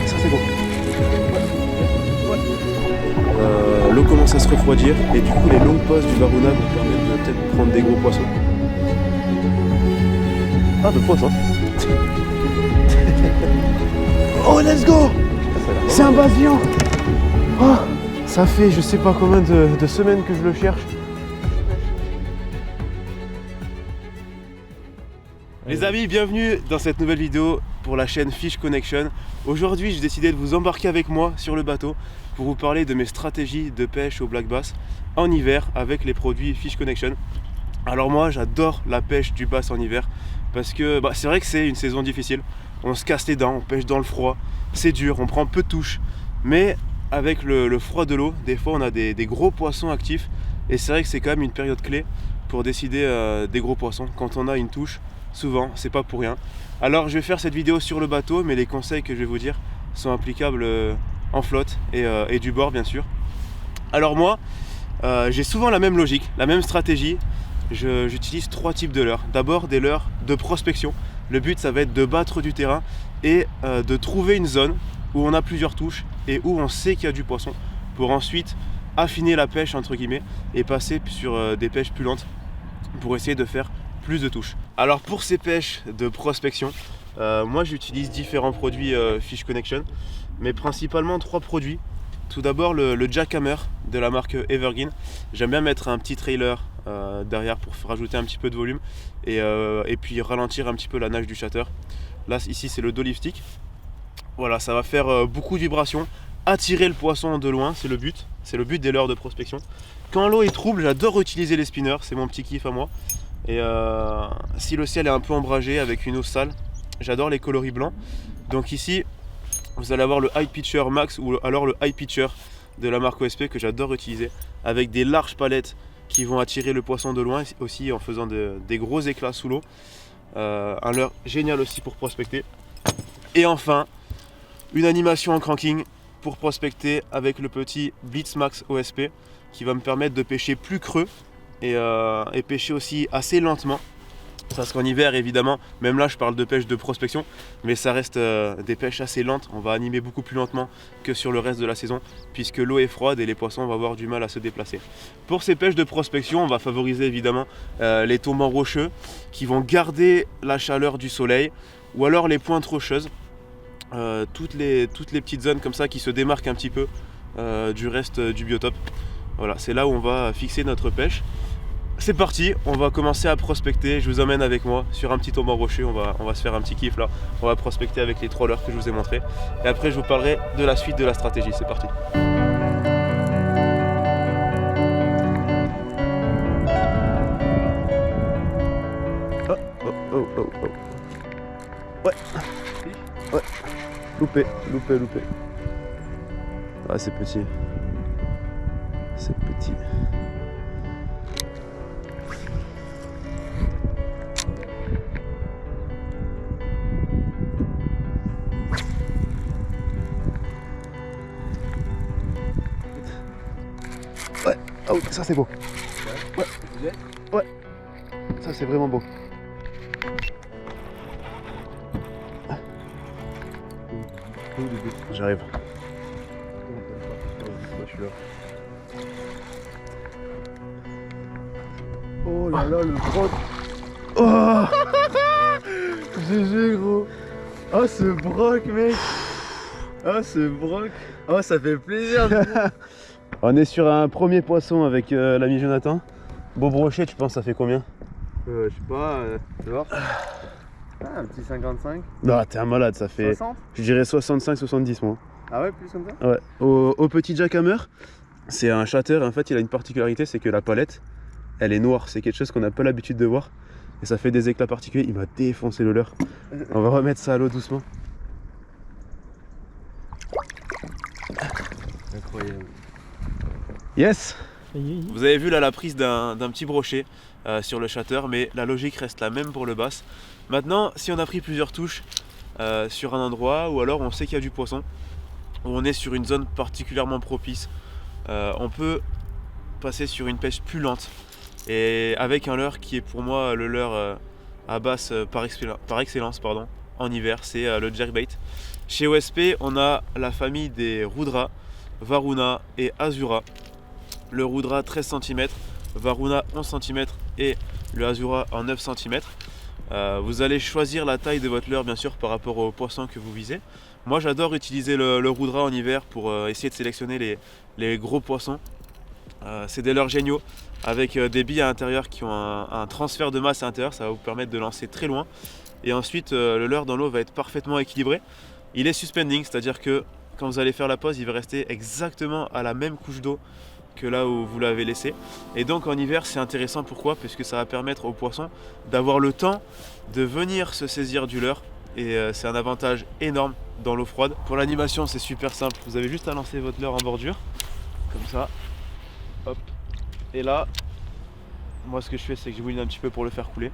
ça c'est bon. L'eau commence à se refroidir et du coup les longues pauses du Varuna vont permettre de peut-être prendre des gros poissons. Ah, de poissons. Oh, let's go! C'est un basillon! Oh, ça fait je sais pas combien de semaines que je le cherche. Les amis, bienvenue dans cette nouvelle vidéo pour la chaîne Fish Connection. Aujourd'hui, j'ai décidé de vous embarquer avec moi sur le bateau pour vous parler de mes stratégies de pêche au black bass en hiver avec les produits Fish Connection. Alors moi, j'adore la pêche du bass en hiver parce que c'est vrai que c'est une saison difficile. On se casse les dents, on pêche dans le froid, c'est dur, on prend peu de touches. Mais avec le froid de l'eau, des fois on a des gros poissons actifs et c'est vrai que c'est quand même une période clé pour décider des gros poissons. Quand on a une touche, souvent, c'est pas pour rien. Alors je vais faire cette vidéo sur le bateau, mais les conseils que je vais vous dire sont applicables en flotte et du bord bien sûr. Alors moi, j'ai souvent la même logique, la même stratégie. J'utilise trois types de leurres. D'abord des leurres de prospection. Le but ça va être de battre du terrain et de trouver une zone où on a plusieurs touches et où on sait qu'il y a du poisson pour ensuite affiner la pêche entre guillemets et passer sur des pêches plus lentes pour essayer de faire plus de touches. Alors pour ces pêches de prospection, moi j'utilise différents produits Fish Connection, mais principalement trois produits. Tout d'abord le jackhammer de la marque Evergreen. J'aime bien mettre un petit trailer derrière pour rajouter un petit peu de volume et puis ralentir un petit peu la nage du chatter. Là ici c'est le dolly stick. Voilà, ça va faire beaucoup de vibrations, attirer le poisson de loin, c'est le but des leurres de prospection. Quand l'eau est trouble, j'adore utiliser les spinners, c'est mon petit kiff à moi. Et si le ciel est un peu ombragé avec une eau sale, j'adore les coloris blancs. Donc ici, vous allez avoir le High Pitcher Max ou alors le High Pitcher de la marque OSP que j'adore utiliser avec des larges palettes qui vont attirer le poisson de loin aussi en faisant des gros éclats sous l'eau. Un leurre génial aussi pour prospecter. Et enfin, une animation en cranking pour prospecter avec le petit Blitz Max OSP qui va me permettre de pêcher plus creux et pêcher aussi assez lentement. Parce qu'en hiver évidemment, même là je parle de pêche de prospection, mais ça reste des pêches assez lentes. On va animer beaucoup plus lentement que sur le reste de la saison puisque l'eau est froide et les poissons vont avoir du mal à se déplacer. Pour ces pêches de prospection, on va favoriser évidemment les tombants rocheux qui vont garder la chaleur du soleil ou alors les pointes rocheuses. Toutes les petites zones comme ça qui se démarquent un petit peu du reste du biotope. Voilà, c'est là où on va fixer notre pêche. C'est parti, on va commencer à prospecter. Je vous emmène avec moi sur un petit tombant rocher. On va se faire un petit kiff là. On va prospecter avec les trois leurres que je vous ai montré. Et après, je vous parlerai de la suite de la stratégie. C'est parti. Oh. Ouais. Loupé. Ah, c'est petit. Ouais, oh, ça c'est beau. Ouais, ça c'est vraiment beau. J'arrive. Je suis là. Oh là là, le broc. Oh GG gros. Oh ce broc mec. Oh ce broc. Oh ça fait plaisir. On est sur un premier poisson avec l'ami Jonathan. Beau brochet, tu penses ça fait combien? Je sais pas, tu vois. Ah, un petit 55. Non, t'es un malade, ça fait 60. Je dirais 65-70 moi. Ah ouais, plus comme ça? Ouais. Au petit jackhammer, c'est un chatter. En fait, il a une particularité, c'est que la palette, elle est noire. C'est quelque chose qu'on n'a pas l'habitude de voir. Et ça fait des éclats particuliers. Il m'a défoncé le leurre. On va remettre ça à l'eau doucement. Incroyable. Yes. Vous avez vu là la prise d'un petit brochet sur le chatter, mais la logique reste la même pour le bass. Maintenant, si on a pris plusieurs touches sur un endroit, ou alors on sait qu'il y a du poisson, ou on est sur une zone particulièrement propice, on peut passer sur une pêche plus lente. Et avec un leurre qui est pour moi le leurre à basse par excellence en hiver, c'est le jerkbait. Chez OSP, on a la famille des Rudra, Varuna et Azura. Le Rudra 13 cm, Varuna 11 cm et le Azura en 9 cm. Vous allez choisir la taille de votre leurre bien sûr par rapport au poisson que vous visez. Moi j'adore utiliser le Rudra en hiver pour essayer de sélectionner les gros poissons. C'est des leurres géniaux avec des billes à l'intérieur qui ont un transfert de masse à l'intérieur, ça va vous permettre de lancer très loin. Et ensuite le leurre dans l'eau va être parfaitement équilibré. Il est suspending, c'est-à-dire que quand vous allez faire la pose, il va rester exactement à la même couche d'eau que là où vous l'avez laissé. Et donc en hiver c'est intéressant, pourquoi? Parce que ça va permettre aux poissons d'avoir le temps de venir se saisir du leurre. Et c'est un avantage énorme dans l'eau froide. Pour l'animation c'est super simple, vous avez juste à lancer votre leurre en bordure, comme ça, hop. Et là, moi ce que je fais c'est que je mouline un petit peu pour le faire couler.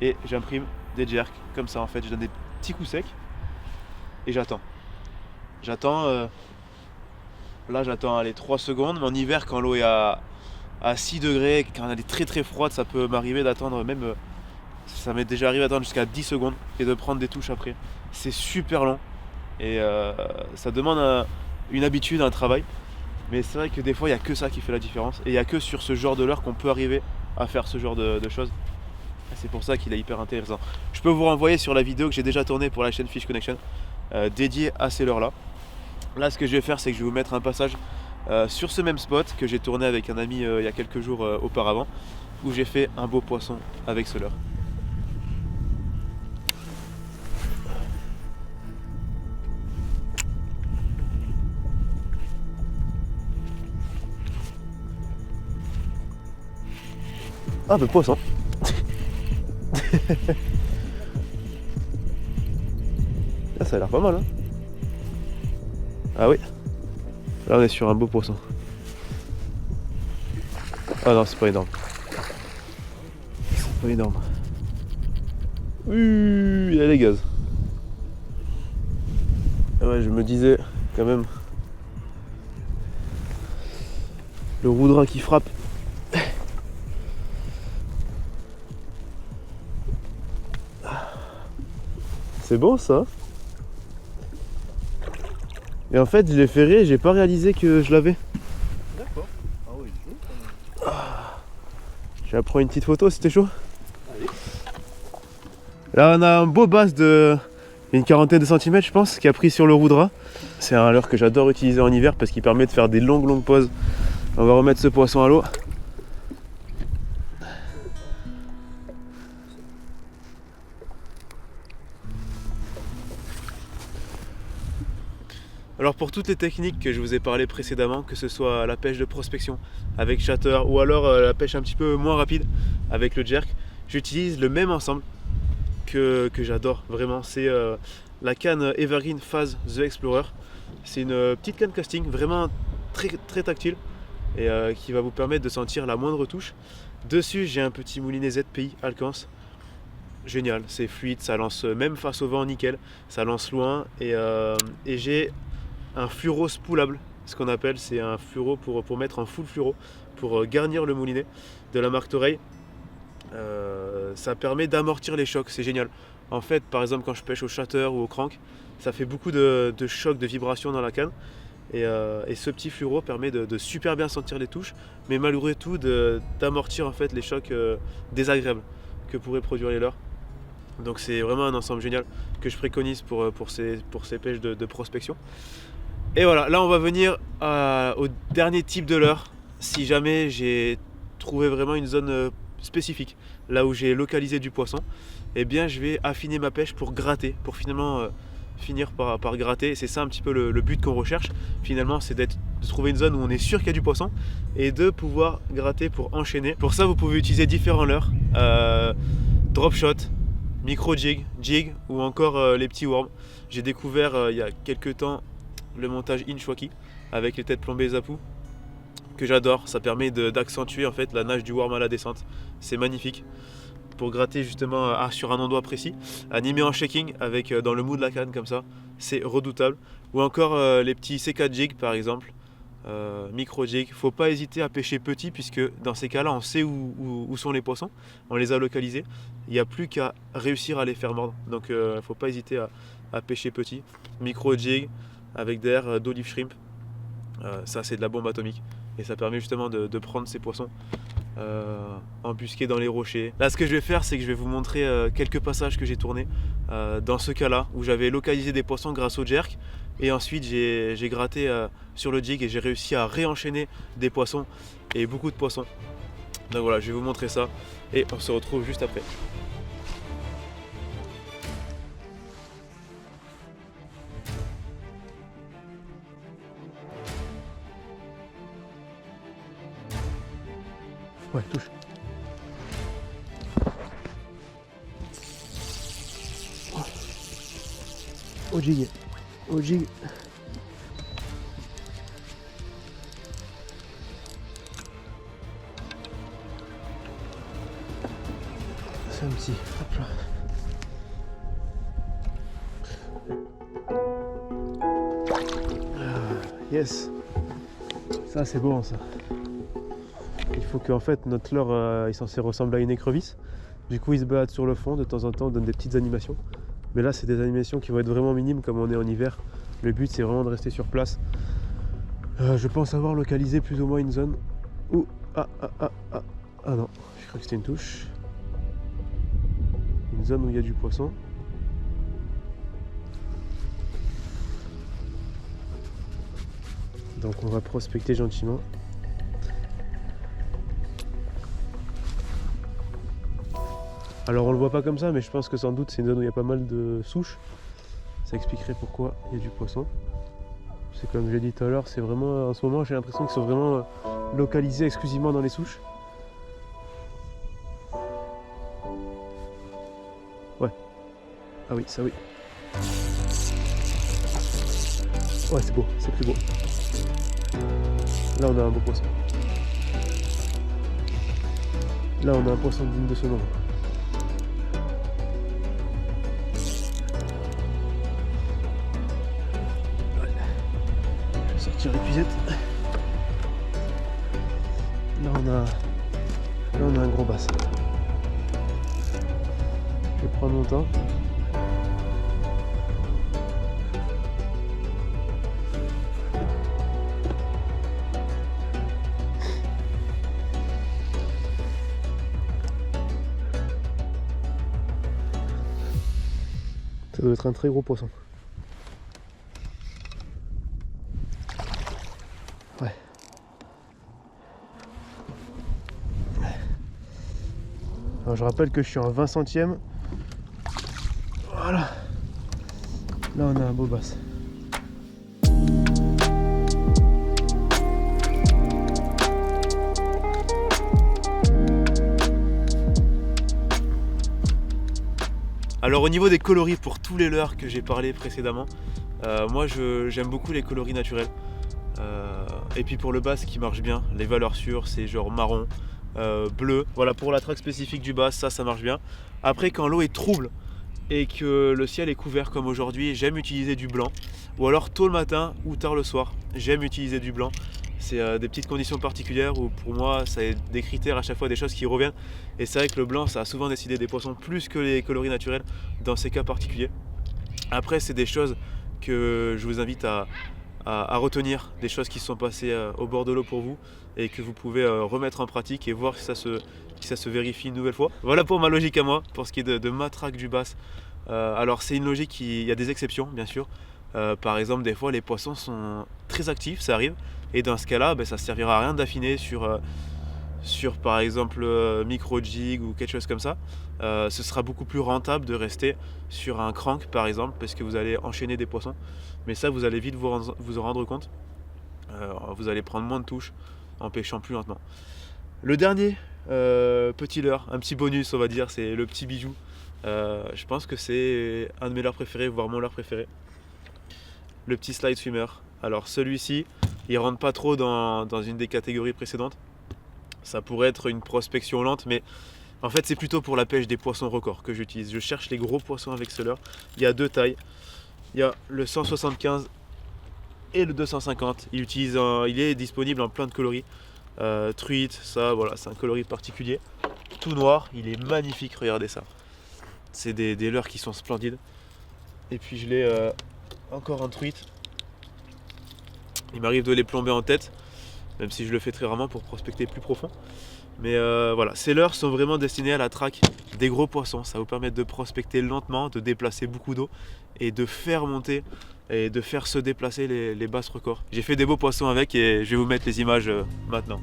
Et j'imprime des jerks, comme ça en fait, je donne des petits coups secs. Et j'attends. Là j'attends 3 secondes, mais en hiver quand l'eau est à 6 degrés, quand elle est très froide, ça peut m'arriver d'attendre même, ça m'est déjà arrivé d'attendre jusqu'à 10 secondes et de prendre des touches après. C'est super long et ça demande une habitude, un travail, mais c'est vrai que des fois il n'y a que ça qui fait la différence et il n'y a que sur ce genre de leurre qu'on peut arriver à faire ce genre de choses. C'est pour ça qu'il est hyper intéressant. Je peux vous renvoyer sur la vidéo que j'ai déjà tournée pour la chaîne Fish Connection dédiée à ces leurres là. Là ce que je vais faire c'est que je vais vous mettre un passage sur ce même spot que j'ai tourné avec un ami il y a quelques jours auparavant, où j'ai fait un beau poisson avec ce leurre. Ah bah poisson. Là, ça a l'air pas mal hein. Ah oui. Là on est sur un beau poisson. Ah non c'est pas énorme. C'est pas énorme. Il y a les gaz. Ouais je me disais quand même. Le Rudra qui frappe. C'est bon ça. Et en fait je l'ai ferré et j'ai pas réalisé que je l'avais. D'accord. Ah oui, il est chaud quand même. Je vais prendre une petite photo, c'était chaud. Allez. Là on a un beau bass de une quarantaine de centimètres je pense qui a pris sur le Rudra. C'est un leurre que j'adore utiliser en hiver parce qu'il permet de faire des longues pauses. On va remettre ce poisson à l'eau. Alors pour toutes les techniques que je vous ai parlé précédemment, que ce soit la pêche de prospection avec chatter ou alors la pêche un petit peu moins rapide avec le jerk, j'utilise le même ensemble que j'adore vraiment. C'est la canne Evergreen Phase The Explorer. C'est une petite canne casting vraiment très tactile et qui va vous permettre de sentir la moindre touche. Dessus j'ai un petit moulinet ZPI Alcance. Génial, c'est fluide, ça lance même face au vent nickel, ça lance loin et j'ai un fluoro spoolable, ce qu'on appelle, c'est un fluoro pour mettre en full fluoro, pour garnir le moulinet de la marque Toreil. Ça permet d'amortir les chocs, c'est génial. En fait, par exemple, quand je pêche au shatter ou au crank, ça fait beaucoup de chocs, de vibrations dans la canne. Et ce petit fluoro permet de super bien sentir les touches, mais malgré tout d'amortir en fait les chocs désagréables que pourraient produire les leurres. Donc c'est vraiment un ensemble génial que je préconise pour ces pêches de prospection. Et voilà, là on va venir au dernier type de leurre. Si jamais j'ai trouvé vraiment une zone spécifique, là où j'ai localisé du poisson, eh bien je vais affiner ma pêche pour gratter, pour finalement finir par gratter. C'est ça un petit peu le but qu'on recherche finalement, c'est de trouver une zone où on est sûr qu'il y a du poisson et de pouvoir gratter pour enchaîner. Pour ça vous pouvez utiliser différents leurres, drop shot, micro jig, jig ou encore les petits worms. J'ai découvert il y a quelques temps le montage Inchwaki avec les têtes plombées Zapu que j'adore. Ça permet d'accentuer en fait la nage du worm à la descente. C'est magnifique pour gratter justement sur un endroit précis, animé en shaking avec dans le mou de la canne comme ça, c'est redoutable. Ou encore les petits C4 jig par exemple, micro jig. Faut pas hésiter à pêcher petit puisque dans ces cas là on sait où sont les poissons, on les a localisés, il n'y a plus qu'à réussir à les faire mordre. Donc faut pas hésiter à pêcher petit. Micro jig avec d'air d'olive shrimp. Ça c'est de la bombe atomique et ça permet justement de prendre ces poissons embusqués dans les rochers. Là ce que je vais faire, c'est que je vais vous montrer quelques passages que j'ai tournés dans ce cas là où j'avais localisé des poissons grâce au jerk et ensuite j'ai gratté sur le jig et j'ai réussi à réenchaîner des poissons et beaucoup de poissons. Donc voilà, je vais vous montrer ça et on se retrouve juste après. Ouais, touche. Au jig. Au jig. C'est un petit. Hop là. Yes. Ça c'est bon ça. Il faut qu'en fait notre leurre est censé ressembler à une écrevisse. Du coup il se balade sur le fond, de temps en temps on donne des petites animations. Mais là c'est des animations qui vont être vraiment minimes comme on est en hiver. Le but c'est vraiment de rester sur place. Je pense avoir localisé plus ou moins une zone où... Ah non, je crois que c'était une touche. Une zone où il y a du poisson. Donc on va prospecter gentiment. Alors on le voit pas comme ça, mais je pense que sans doute c'est une zone où il y a pas mal de souches. Ça expliquerait pourquoi il y a du poisson. C'est comme j'ai dit tout à l'heure, c'est vraiment en ce moment j'ai l'impression qu'ils sont vraiment localisés exclusivement dans les souches. Ouais. Ah oui, ça oui. Ouais, c'est beau, c'est plus beau. Là on a un beau poisson. Là on a un poisson digne de ce nom. Sortir l'épuisette. Là on a un gros bass. Je vais prendre mon temps. Ça doit être un très gros poisson. Ouais. Alors je rappelle que je suis en 20 centièmes. Voilà. Là on a un beau bass. Alors au niveau des coloris pour tous les leurres que j'ai parlé précédemment, moi j'aime beaucoup les coloris naturels. Et puis pour le bass qui marche bien, les valeurs sûres c'est genre marron, bleu. Voilà pour la traque spécifique du bass, ça marche bien. Après quand l'eau est trouble et que le ciel est couvert comme aujourd'hui, j'aime utiliser du blanc. Ou alors tôt le matin ou tard le soir, j'aime utiliser du blanc. C'est des petites conditions particulières où pour moi ça a des critères à chaque fois, des choses qui reviennent. Et c'est vrai que le blanc ça a souvent décidé des poissons plus que les coloris naturels dans ces cas particuliers. Après c'est des choses que je vous invite à retenir, des choses qui se sont passées au bord de l'eau pour vous et que vous pouvez remettre en pratique et voir si ça se vérifie une nouvelle fois. Voilà pour ma logique à moi, pour ce qui est de ma traque du bass. Alors c'est une logique, il y a des exceptions bien sûr. Par exemple des fois les poissons sont très actifs, ça arrive. Et dans ce cas-là, ça ne servira à rien d'affiner sur par exemple micro jig ou quelque chose comme ça. Ce sera beaucoup plus rentable de rester sur un crank par exemple parce que vous allez enchaîner des poissons. Mais ça vous allez vite vous en rendre compte. Vous allez prendre moins de touches en pêchant plus lentement. Le dernier petit leurre, un petit bonus on va dire, c'est le petit bijou. Je pense que c'est un de mes leurres préférés, voire mon leurre préféré. Le petit slide swimmer. Alors celui-ci, il rentre pas trop dans une des catégories précédentes. Ça pourrait être une prospection lente, mais en fait c'est plutôt pour la pêche des poissons records que j'utilise. Je cherche les gros poissons avec ce leurre. Il y a deux tailles. Il y a le 175 et le 250. Il est disponible en plein de coloris. Truite, ça voilà, c'est un coloris particulier. Tout noir, il est magnifique, regardez ça. C'est des leurres qui sont splendides. Et puis je l'ai encore en truite. Il m'arrive de les plomber en tête, même si je le fais très rarement pour prospecter plus profond. Mais voilà, ces leurres sont vraiment destinés à la traque des gros poissons. Ça va vous permettre de prospecter lentement, de déplacer beaucoup d'eau et de faire monter et de faire se déplacer les basses records. J'ai fait des beaux poissons avec et je vais vous mettre les images maintenant.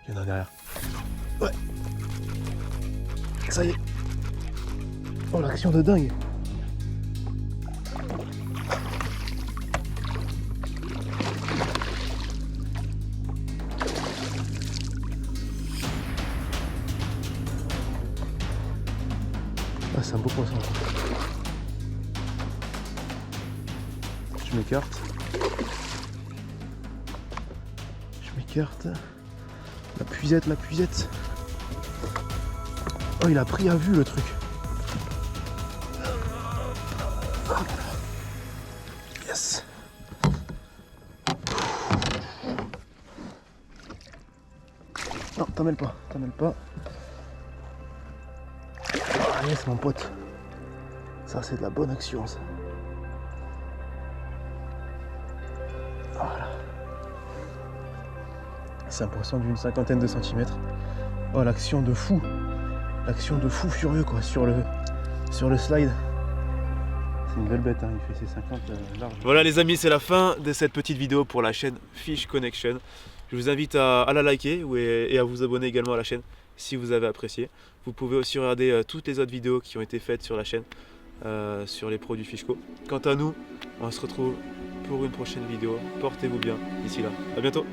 Il y en a derrière. Ouais. Ça y est. Oh, l'action de dingue. Ah, c'est un beau poisson. Je m'écarte. Je m'écarte. La puisette, la puisette. Oh, il a pris à vue le truc. Yes. Non, t'en mêles pas, t'en mêles pas. Ah yes, mon pote. Ça, c'est de la bonne action, ça. Voilà. C'est un poisson d'une cinquantaine de centimètres. Oh, l'action de fou. L'action de fou furieux, quoi, sur le slide. C'est une belle bête, hein. Il fait ses 50 larges. Voilà les amis, c'est la fin de cette petite vidéo pour la chaîne Fish Connection. Je vous invite à la liker et à vous abonner également à la chaîne si vous avez apprécié. Vous pouvez aussi regarder toutes les autres vidéos qui ont été faites sur la chaîne sur les produits Fishco. Quant à nous, on se retrouve pour une prochaine vidéo. Portez-vous bien d'ici là. À bientôt.